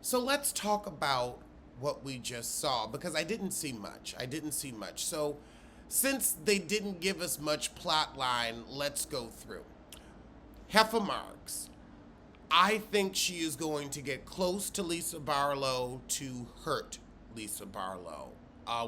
So let's talk about what we just saw because I didn't see much. So since they didn't give us much plot line, let's go through. Heffa Marks. I think she is going to get close to Lisa Barlow to hurt Lisa Barlow.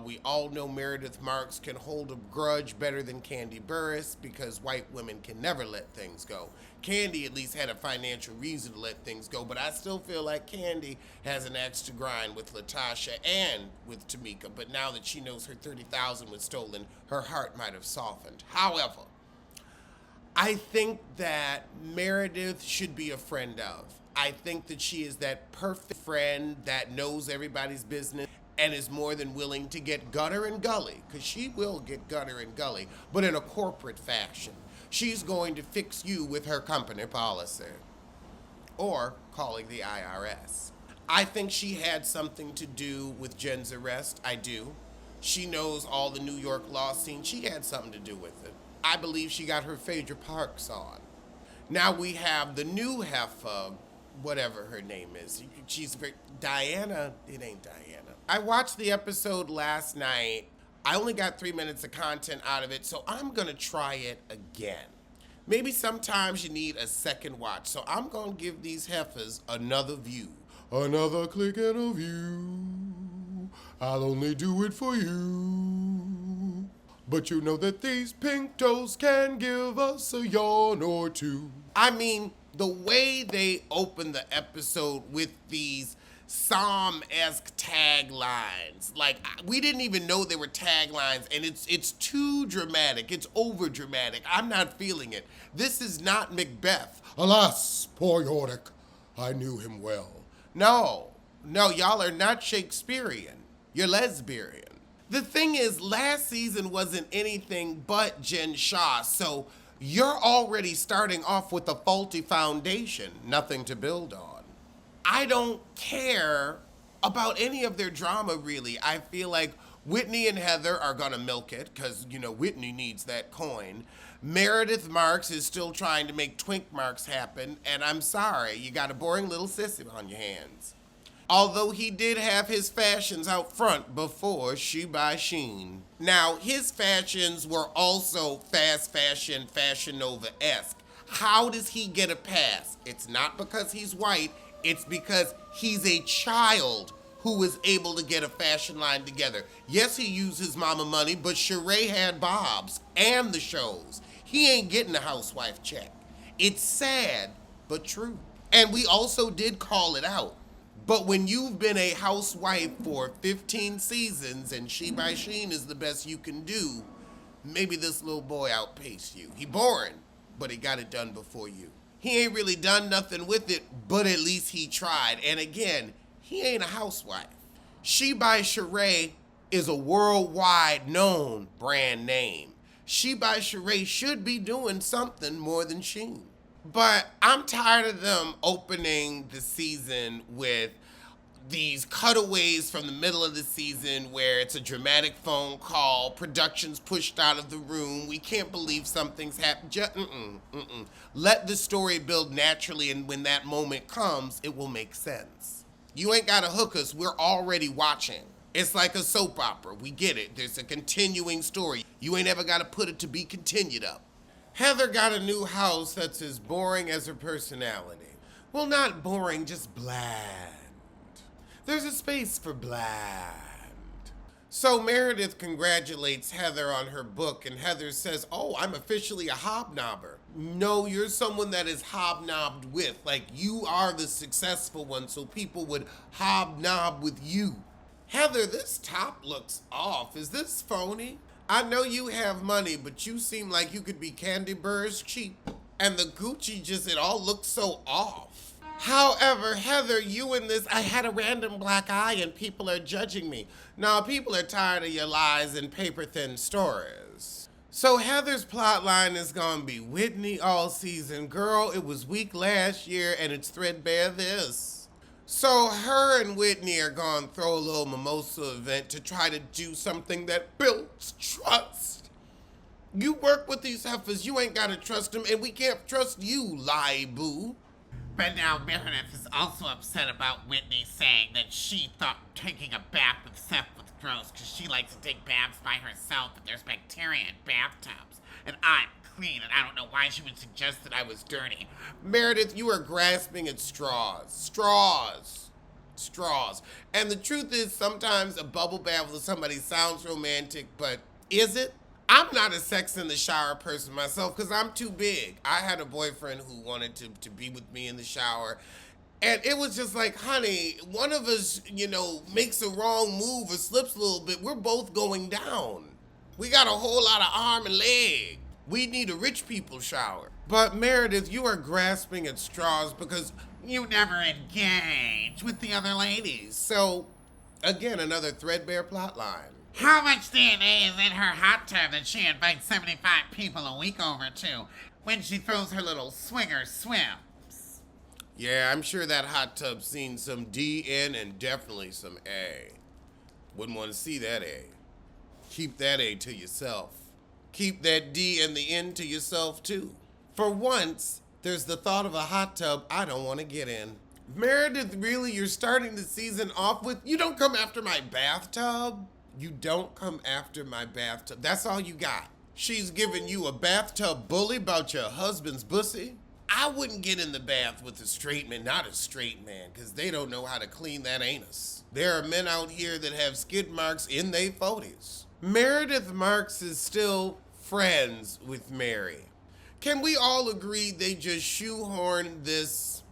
We all know Meredith Marks can hold a grudge better than Candy Burris because white women can never let things go. Candy at least had a financial reason to let things go, but I still feel like Candy has an axe to grind with Latasha and with Tamika. But now that she knows her 30,000 was stolen, her heart might have softened. However, I think that Meredith should be a friend of. I think that she is that perfect friend that knows everybody's business and is more than willing to get gutter and gully, because she will get gutter and gully, but in a corporate fashion. She's going to fix you with her company policy or calling the IRS. I think she had something to do with Jen's arrest. I do. She knows all the New York law scene. She had something to do with it. I believe she got her Phaedra Parks on. Now we have the new heifer, whatever her name is. She's great. Diana. It ain't Diana. I watched the episode last night. I only got 3 minutes of content out of it, so I'm going to try it again. Maybe sometimes you need a second watch, so I'm going to give these heifers another view. Another click and a view. I'll only do it for you. But you know that these pink toes can give us a yawn or two. I mean, the way they open the episode with these Psalm-esque taglines. Like, we didn't even know they were taglines, and it's too dramatic. It's over dramatic. I'm not feeling it. This is not Macbeth. Alas, poor Yorick, I knew him well. No, y'all are not Shakespearean. You're lesbian. The thing is, last season wasn't anything but Jen Shah, so you're already starting off with a faulty foundation, nothing to build on. I don't care about any of their drama, really. I feel like Whitney and Heather are gonna milk it, because, Whitney needs that coin. Meredith Marks is still trying to make twink marks happen, and I'm sorry, you got a boring little sissy on your hands. Although he did have his fashions out front before She by Sheen. Now, his fashions were also fast fashion, Fashion Nova-esque. How does he get a pass? It's not because he's white. It's because he's a child who was able to get a fashion line together. Yes, he used his mama money, but Sheree had Bob's and the shows. He ain't getting a housewife check. It's sad, but true. And we also did call it out. But when you've been a housewife for 15 seasons and She by Sheen is the best you can do, maybe this little boy outpaced you. He boring, but he got it done before you. He ain't really done nothing with it, but at least he tried. And again, he ain't a housewife. She by Sheree is a worldwide known brand name. She by Sheree should be doing something more than Sheen. But I'm tired of them opening the season with these cutaways from the middle of the season where it's a dramatic phone call, production's pushed out of the room, we can't believe something's happened. Let the story build naturally, and when that moment comes, it will make sense. You ain't gotta hook us, we're already watching. It's like a soap opera, we get it. There's a continuing story. You ain't ever gotta put it to be continued up. Heather got a new house that's as boring as her personality. Well, not boring, just bland. There's a space for bland. So Meredith congratulates Heather on her book, and Heather says, oh, I'm officially a hobnobber. No, you're someone that is hobnobbed with. Like, you are the successful one, so people would hobnob with you. Heather, this top looks off. Is this phony? I know you have money, but you seem like you could be Candy Burris cheap. And the Gucci it all looks so off. However, Heather, you in this, I had a random black eye and people are judging me. Now, people are tired of your lies and paper-thin stories. So Heather's plotline is gonna be Whitney all season. Girl, it was weak last year and it's threadbare this. So her and Whitney are gonna throw a little mimosa event to try to do something that builds trust. You work with these heifers, you ain't gotta trust them, and we can't trust you, lie boo. But now Meredith is also upset about Whitney saying that she thought taking a bath with Seth was gross because she likes to take baths by herself, but there's bacteria in bathtubs. And I'm clean, and I don't know why she would suggest that I was dirty. Meredith, you are grasping at straws. Straws. Straws. And the truth is, sometimes a bubble bath with somebody sounds romantic, but is it? I'm not a sex in the shower person myself because I'm too big. I had a boyfriend who wanted to be with me in the shower. And it was just like, honey, one of us, makes a wrong move or slips a little bit. We're both going down. We got a whole lot of arm and leg. We need a rich people shower. But Meredith, you are grasping at straws because You never engage with the other ladies. so, again, another threadbare plot line. How much DNA is in her hot tub that she invites 75 people a week over to when she throws her little swinger swims? Yeah, I'm sure that hot tub's seen some D in and definitely some A. Wouldn't want to see that A. Keep that A to yourself. Keep that D and the N to yourself too. For once, there's the thought of a hot tub I don't want to get in. Meredith, really, you're starting the season off with, you don't come after my bathtub? You don't come after my bathtub. That's all you got. She's giving you a bathtub bully about your husband's pussy? I wouldn't get in the bath with a straight man, not a straight man, because they don't know how to clean that anus. There are men out here that have skid marks in their 40s. Meredith Marks is still friends with Mary. Can we all agree they just shoehorned this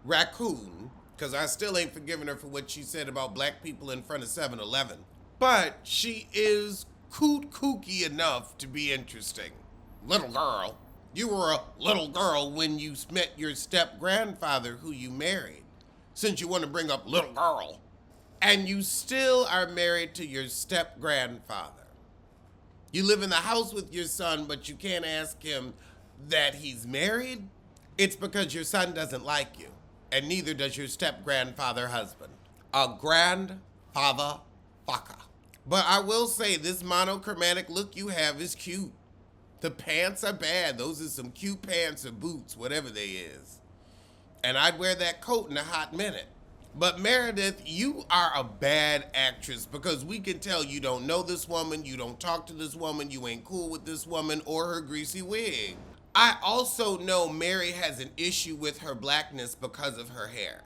raccoon, because I still ain't forgiven her for what she said about black people in front of 7-Eleven. But she is kooky enough to be interesting. Little girl. You were a little girl when you met your step-grandfather who you married, since you want to bring up little girl. And you still are married to your step-grandfather. You live in the house with your son, but you can't ask him that he's married? It's because your son doesn't like you, and neither does your step-grandfather husband. A grandfather fucker. But I will say, this monochromatic look you have is cute. The pants are bad. Those are some cute pants or boots, whatever they is. And I'd wear that coat in a hot minute. But Meredith, you are a bad actress because we can tell you don't know this woman, you don't talk to this woman, you ain't cool with this woman or her greasy wig. I also know Mary has an issue with her blackness because of her hair.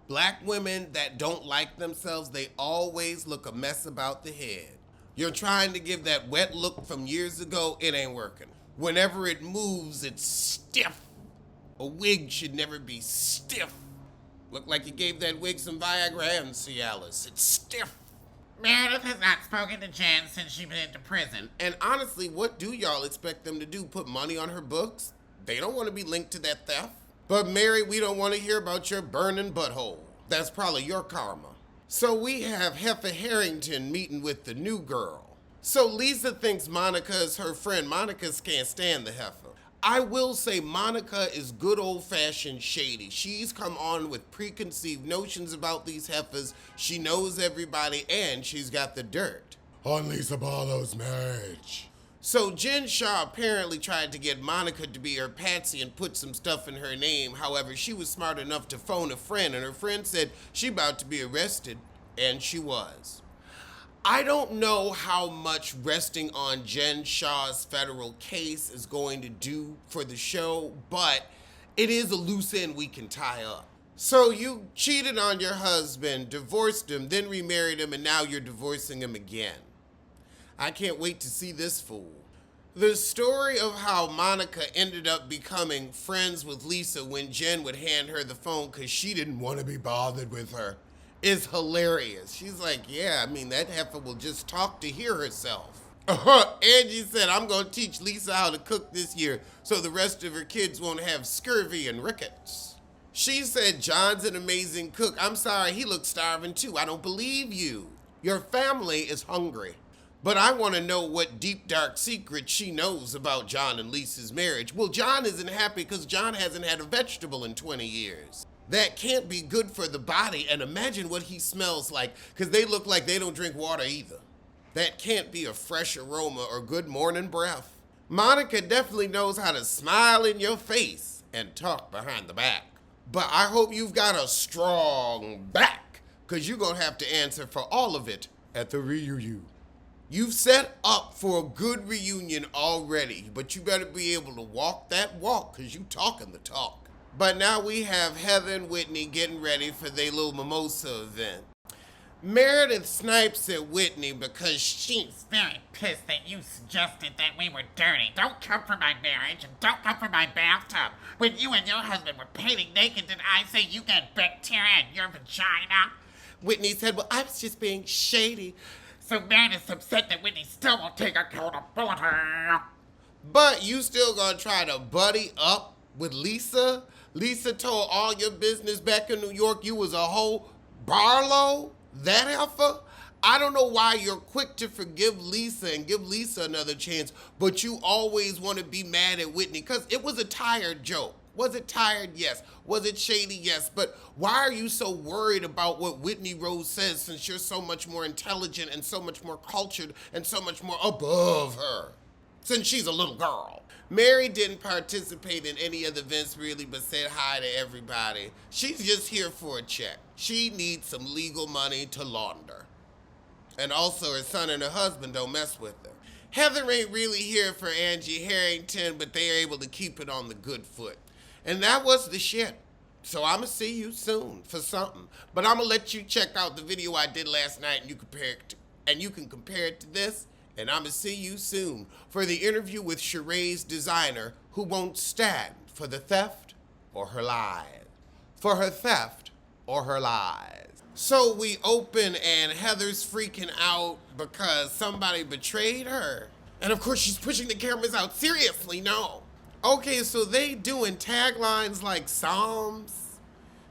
Black women that don't like themselves, they always look a mess about the head. You're trying to give that wet look from years ago, it ain't working. Whenever it moves, it's stiff. A wig should never be stiff. Look like you gave that wig some Viagra and Cialis. It's stiff. Meredith has not spoken to Jen since she went into prison. And honestly, what do y'all expect them to do? Put money on her books? They don't want to be linked to that theft. But Mary, we don't want to hear about your burning butthole. That's probably your karma. So we have Heffa Harrington meeting with the new girl. So Lisa thinks Monica is her friend. Monica can't stand the heifer. I will say Monica is good old-fashioned shady. She's come on with preconceived notions about these heifers. She knows everybody, and she's got the dirt on Lisa Barlow's marriage. So Jen Shaw apparently tried to get Monica to be her patsy and put some stuff in her name. However, she was smart enough to phone a friend, and her friend said she about to be arrested, and she was. I don't know how much resting on Jen Shaw's federal case is going to do for the show, but it is a loose end we can tie up. So you cheated on your husband, divorced him, then remarried him, and now you're divorcing him again. I can't wait to see this fool. The story of how Monica ended up becoming friends with Lisa when Jen would hand her the phone because she didn't want to be bothered with her is hilarious. She's like, yeah, I mean, that heifer will just talk to hear herself. Angie said, I'm going to teach Lisa how to cook this year so the rest of her kids won't have scurvy and rickets. She said, John's an amazing cook. I'm sorry, he looks starving too. I don't believe you. Your family is hungry. But I want to know what deep, dark secret she knows about John and Lisa's marriage. Well, John isn't happy because John hasn't had a vegetable in 20 years. That can't be good for the body, and imagine what he smells like, because they look like they don't drink water either. That can't be a fresh aroma or good morning breath. Monica definitely knows how to smile in your face and talk behind the back. But I hope you've got a strong back, because you're going to have to answer for all of it at the reunion. You've set up for a good reunion already, but you better be able to walk that walk, because you talking the talk. But now we have Heather and Whitney getting ready for their little mimosa event. Meredith snipes at Whitney because She's very pissed that you suggested that we were dirty. Don't come for my marriage and don't come for my bathtub. When you and your husband were painting naked, did I say you got bacteria in your vagina? Whitney said, well, I was just being shady. So Meredith's upset that Whitney still won't take accountability. But you still gonna try to buddy up with Lisa? Lisa told all your business back in New York you was a whole Barlow? That heifer? I don't know why you're quick to forgive Lisa and give Lisa another chance, but you always want to be mad at Whitney, because it was a tired joke. Was it tired? Yes. Was it shady? Yes. But why are you so worried about what Whitney Rose says, since you're so much more intelligent and so much more cultured and so much more above her, since she's a little girl? Mary didn't participate in any of the events really, but said hi to everybody. She's just here for a check. She needs some legal money to launder. And also her son and her husband don't mess with her. Heather ain't really here for Angie Harrington, but they are able to keep it on the good foot. And that was the shit. So I'ma see you soon for something. But I'ma let you check out the video I did last night, and you can compare it to this. And I'ma see you soon for the interview with Sheree's designer, who won't stand for the theft or her lies. For her theft or her lies. So we open and Heather's freaking out because somebody betrayed her. And of course she's pushing the cameras out. Seriously, no. Okay, so they doing taglines like Psalms.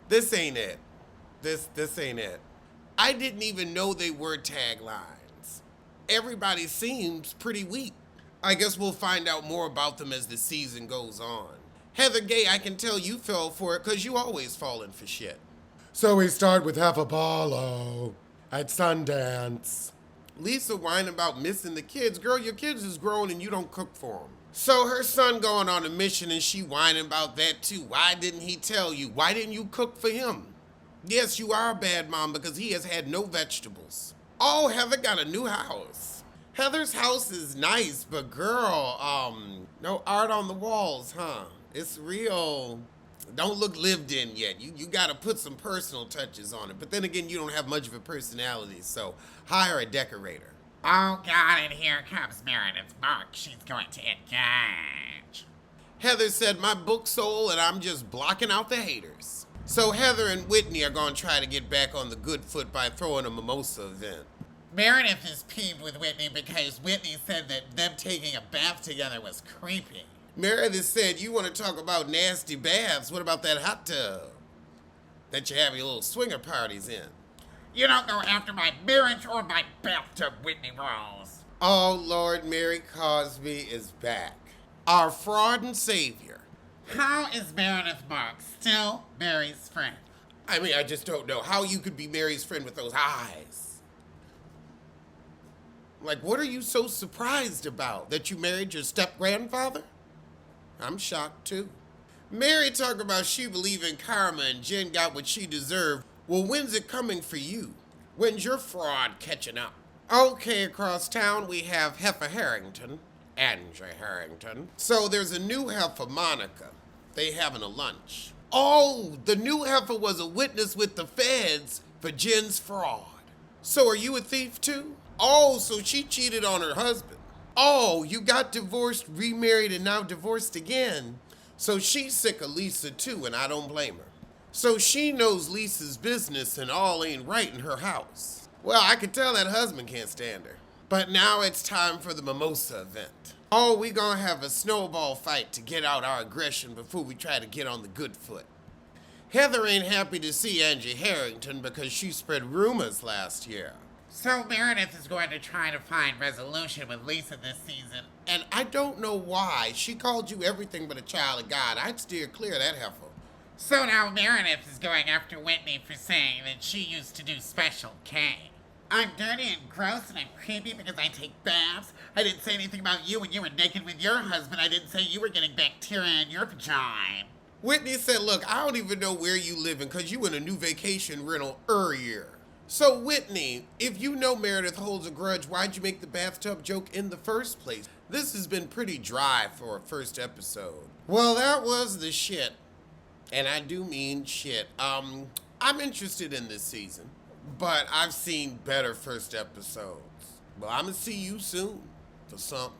This ain't it. This ain't it. I didn't even know they were taglines. Everybody seems pretty weak. I guess we'll find out more about them as the season goes on. Heather Gay, I can tell you fell for it because you always falling for shit. So we start with half a Apollo at Sundance. Lisa whining about missing the kids. Girl, your kids is grown and you don't cook for them. So her son going on a mission and she whining about that too. Why didn't he tell you? Why didn't you cook for him? Yes, you are a bad mom because he has had no vegetables. Oh, Heather got a new house. Heather's house is nice, but girl, no art on the walls, huh? It's real. Don't look lived in yet. You gotta put some personal touches on it. But then again, you don't have much of a personality, so hire a decorator. Oh God, and here comes Meredith Mark. She's going to engage. Heather said, my book sold and I'm just blocking out the haters. So Heather and Whitney are gonna try to get back on the good foot by throwing a mimosa event. Meredith is peeved with Whitney because Whitney said that them taking a bath together was creepy. Meredith said, you want to talk about nasty baths, what about that hot tub that you have your little swinger parties in? You don't go after my marriage or my bathtub, Whitney Rose. Oh, Lord, Mary Cosby is back. Our fraud and savior. How is Meredith Mark still Mary's friend? I mean, I just don't know how you could be Mary's friend with those eyes. Like, what are you so surprised about? That you married your step-grandfather? I'm shocked, too. Mary talk about she believe in karma and Jen got what she deserved. Well, when's it coming for you? When's your fraud catching up? Okay, across town we have Heifer Harrington, Angie Harrington. So there's a new heifer, Monica. They having a lunch. Oh, the new heifer was a witness with the feds for Jen's fraud. So are you a thief too? Oh, so she cheated on her husband. Oh, you got divorced, remarried, and now divorced again. So she's sick of Lisa too, and I don't blame her. So she knows Lisa's business and all ain't right in her house. Well, I could tell that husband can't stand her. But now it's time for the mimosa event. Oh, we gonna have a snowball fight to get out our aggression before we try to get on the good foot. Heather ain't happy to see Angie Harrington because she spread rumors last year. So Meredith is going to try to find resolution with Lisa this season. And I don't know why. She called you everything but a child of God. I'd steer clear of that heifer. So now Meredith is going after Whitney for saying that she used to do Special K. I'm dirty and gross and I'm creepy because I take baths. I didn't say anything about you when you were naked with your husband. I didn't say you were getting bacteria in your vagina. Whitney said, look, I don't even know where you living because you in a new vacation rental earlier. So, Whitney, if you know Meredith holds a grudge, why'd you make the bathtub joke in the first place? This has been pretty dry for a first episode. Well, that was the shit. And I do mean shit. I'm interested in this season, but I've seen better first episodes. Well, I'm gonna see you soon for something.